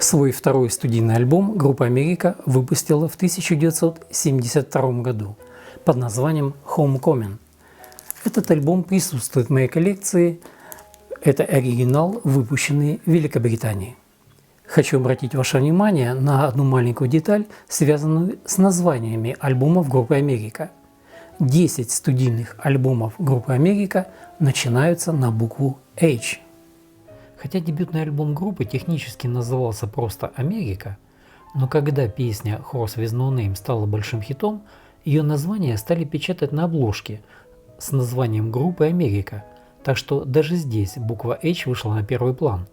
Свой второй студийный альбом группа «Америка» выпустила в 1972 году под названием «Homecoming». Этот альбом присутствует в моей коллекции. Это оригинал, выпущенный в Великобритании. Хочу обратить ваше внимание на одну маленькую деталь, связанную с названиями альбомов группы «Америка». 10 студийных альбомов группы «Америка» начинаются на букву H. Хотя дебютный альбом группы технически назывался просто «Америка», но когда песня «Horse with No Name» стала большим хитом, ее название стали печатать на обложке с названием группы «Америка», так что даже здесь буква H вышла на первый план.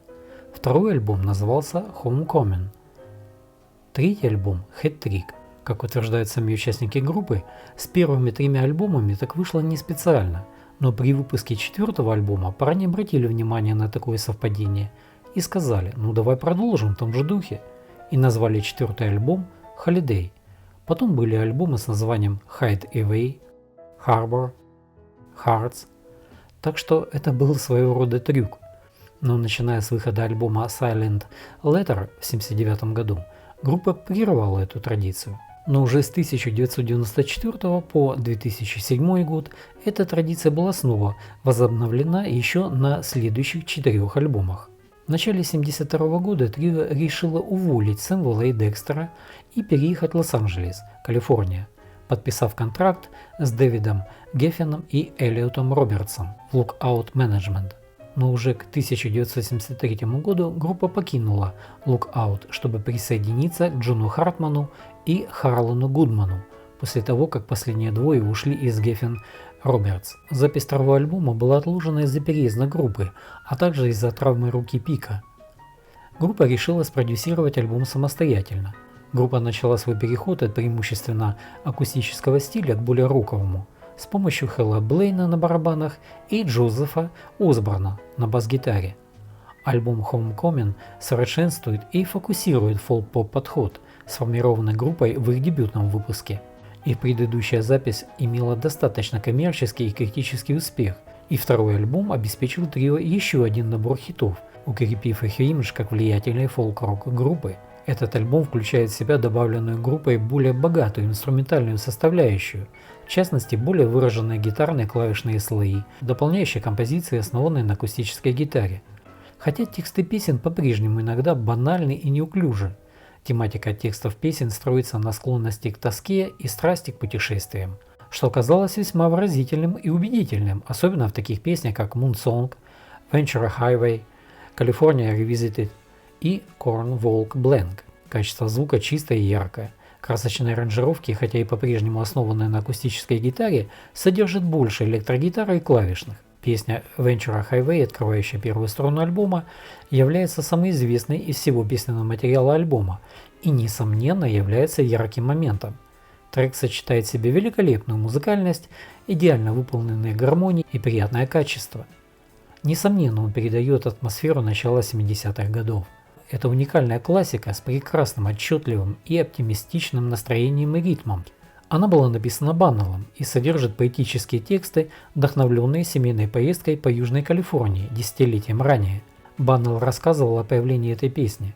Второй альбом назывался «Homecoming». Третий альбом «Hat-Trick». Как утверждают сами участники группы, с первыми 3 альбомами так вышло не специально, но при выпуске 4-го альбома парни обратили внимание на такое совпадение и сказали: ну давай продолжим в том же духе, и назвали 4-й альбом Holiday. Потом были альбомы с названием Hideaway, Harbor, Hearts, так что это был своего рода трюк. Но начиная с выхода альбома Silent Letter в 1979 году, группа прервала эту традицию. Но уже с 1994 по 2007 год эта традиция была снова возобновлена еще на следующих 4 альбомах. В начале 1972 года трио решило уволить Сэмюэла и Декстера и переехать в Лос-Анджелес, Калифорния, подписав контракт с Дэвидом Геффеном и Эллиотом Робертсом в Lookout Management. Но уже к 1973 году группа покинула Lookout, чтобы присоединиться к Джону Хартману и Харлану Гудману, после того, как последние двое ушли из Geffen Roberts. Запись второго альбома была отложена из-за переезда группы, а также из-за травмы руки Пика. Группа решила спродюсировать альбом самостоятельно. Группа начала свой переход от преимущественно акустического стиля к более роковому с помощью Хэлла Блейна на барабанах и Джозефа Осборна на бас-гитаре. Альбом Homecoming совершенствует и фокусирует фолк-поп подход, сформированный группой в их дебютном выпуске. Их предыдущая запись имела достаточно коммерческий и критический успех, и второй альбом обеспечил трио еще один набор хитов, укрепив их имидж как влиятельной фолк-рок группы. Этот альбом включает в себя добавленную группой более богатую инструментальную составляющую, в частности более выраженные гитарные клавишные слои, дополняющие композиции, основанные на акустической гитаре. Хотя тексты песен по-прежнему иногда банальны и неуклюжи. Тематика текстов песен строится на склонности к тоске и страсти к путешествиям, что казалось весьма выразительным и убедительным, особенно в таких песнях как Moon Song, Ventura Highway, California Revisited и Corn Walk Blank. Качество звука чистое и яркое. Красочные аранжировки, хотя и по-прежнему основанные на акустической гитаре, содержат больше электрогитары и клавишных. Песня Ventura Highway, открывающая первую струну альбома, является самой известной из всего песенного материала альбома и, несомненно, является ярким моментом. Трек сочетает в себе великолепную музыкальность, идеально выполненные гармонии и приятное качество. Несомненно, он передает атмосферу начала 70-х годов. Это уникальная классика с прекрасным, отчетливым и оптимистичным настроением и ритмом. Она была написана Баннеллом и содержит поэтические тексты, вдохновленные семейной поездкой по Южной Калифорнии десятилетием ранее. Баннелл рассказывал о появлении этой песни.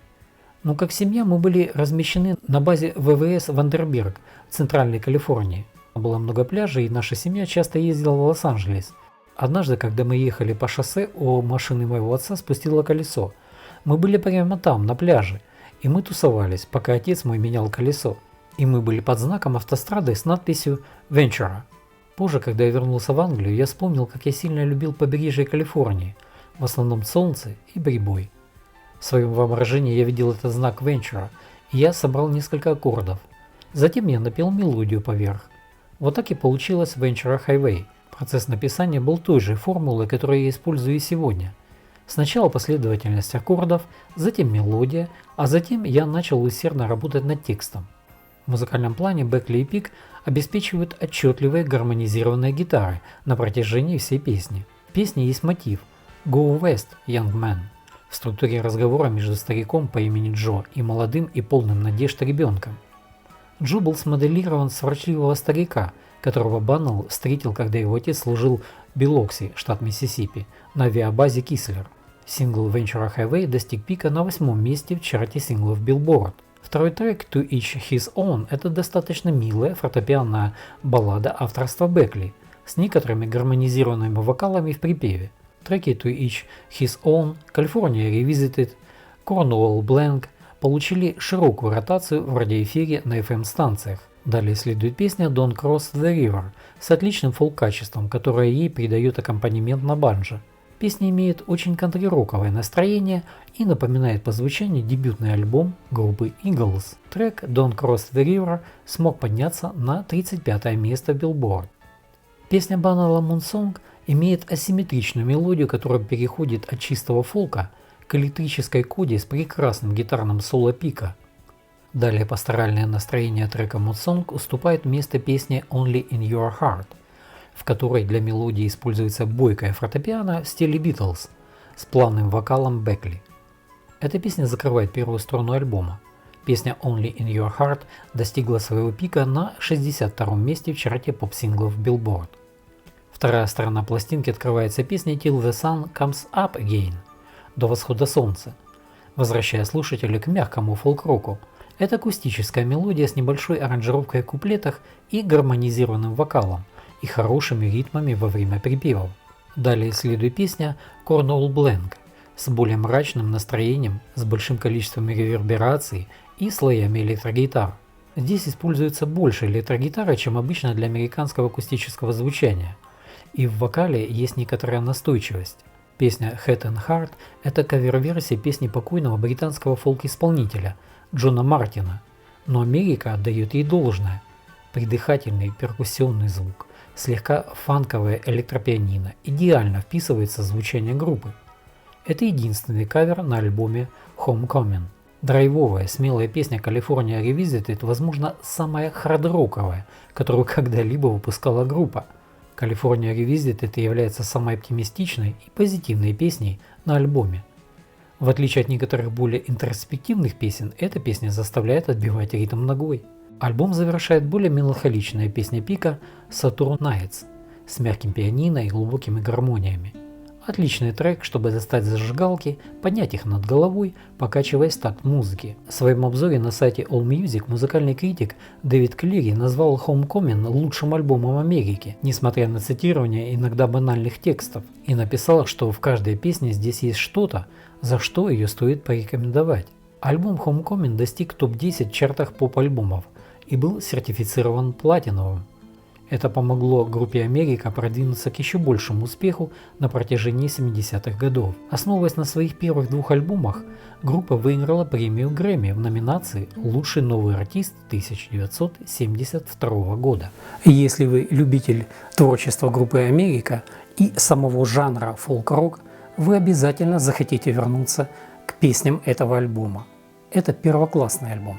«Ну, как семья мы были размещены на базе ВВС Вандерберг в Центральной Калифорнии. Было много пляжей, и наша семья часто ездила в Лос-Анджелес. Однажды, когда мы ехали по шоссе, у машины моего отца спустило колесо. Мы были прямо там, на пляже, и мы тусовались, пока отец мой менял колесо. И мы были под знаком автострады с надписью Ventura. Позже, когда я вернулся в Англию, я вспомнил, как я сильно любил побережье Калифорнии, в основном солнце и прибой. В своем воображении я видел этот знак Ventura, и я собрал несколько аккордов. Затем я напел мелодию поверх. Вот так и получилось Ventura Highway. Процесс написания был той же формулой, которую я использую и сегодня. Сначала последовательность аккордов, затем мелодия, а затем я начал усердно работать над текстом. В музыкальном плане Бекли и Пик обеспечивают отчетливые гармонизированные гитары на протяжении всей песни. В песне есть мотив «Go West, Young Man», в структуре разговора между стариком по имени Джо и молодым и полным надежд ребенком. Джо был смоделирован с ворчливого старика, которого Баннелл встретил, когда его отец служил в Билокси, штат Миссисипи, на авиабазе Кислер. Сингл Ventura Highway достиг пика на 8-м месте в чарте синглов Billboard. Второй трек To Each His Own – это достаточно милая фортепианная баллада авторства Бекли с некоторыми гармонизированными вокалами в припеве. Треки To Each His Own, California Revisited, Cornwall Blank получили широкую ротацию в радиоэфире на FM-станциях. Далее следует песня Don't Cross the River с отличным фолк-качеством, которое ей придает аккомпанемент на банджо. Песня имеет очень кантри-роковое настроение и напоминает по звучанию дебютный альбом группы Eagles. Трек Don't Cross the River смог подняться на 35 место в Billboard. Песня Баннелла Moonsong имеет асимметричную мелодию, которая переходит от чистого фолка к электрической коде с прекрасным гитарным соло пика. Далее пасторальное настроение трека Moonsong уступает место песне Only in Your Heart, в которой для мелодии используется бойкая фортепиано в стиле Beatles с плавным вокалом Бекли. Эта песня закрывает первую сторону альбома. Песня Only in Your Heart достигла своего пика на 62-м месте в чарте поп-синглов Billboard. Вторая сторона пластинки открывается песней Till the Sun Comes Up Again – До восхода солнца, возвращая слушателя к мягкому фолк-року. Это акустическая мелодия с небольшой аранжировкой в куплетах и гармонизированным вокалом и хорошими ритмами во время припевов. Далее следует песня Cornwall Blank с более мрачным настроением, с большим количеством ревербераций и слоями электрогитар. Здесь используется больше электрогитары, чем обычно для американского акустического звучания, и в вокале есть некоторая настойчивость. Песня Head and Heart – это кавер-версия песни покойного британского фолк-исполнителя Джона Мартина, но Америка отдает ей должное. Придыхательный перкуссионный звук, слегка фанковое электропианино идеально вписывается в звучание группы. Это единственный кавер на альбоме Homecoming. Драйвовая, смелая песня California Revisited, возможно, самая хард-роковая, которую когда-либо выпускала группа. California Revisited является самой оптимистичной и позитивной песней на альбоме. В отличие от некоторых более интроспективных песен, эта песня заставляет отбивать ритм ногой. Альбом завершает более меланхоличная песня пика Saturn Nights с мягким пианино и глубокими гармониями. Отличный трек, чтобы достать зажигалки, поднять их над головой, покачиваясь в такт музыки. В своем обзоре на сайте AllMusic музыкальный критик Дэвид Клири назвал Homecoming лучшим альбомом Америки, несмотря на цитирование иногда банальных текстов, и написал, что в каждой песне здесь есть что-то, за что ее стоит порекомендовать. Альбом Homecoming достиг топ-10 в чартах поп-альбомов и был сертифицирован платиновым. Это помогло группе Америка продвинуться к еще большему успеху на протяжении 70-х годов. Основываясь на своих первых двух альбомах, группа выиграла премию Грэмми в номинации «Лучший новый артист 1972 года». Если вы любитель творчества группы Америка и самого жанра фолк-рок, вы обязательно захотите вернуться к песням этого альбома. Это первоклассный альбом.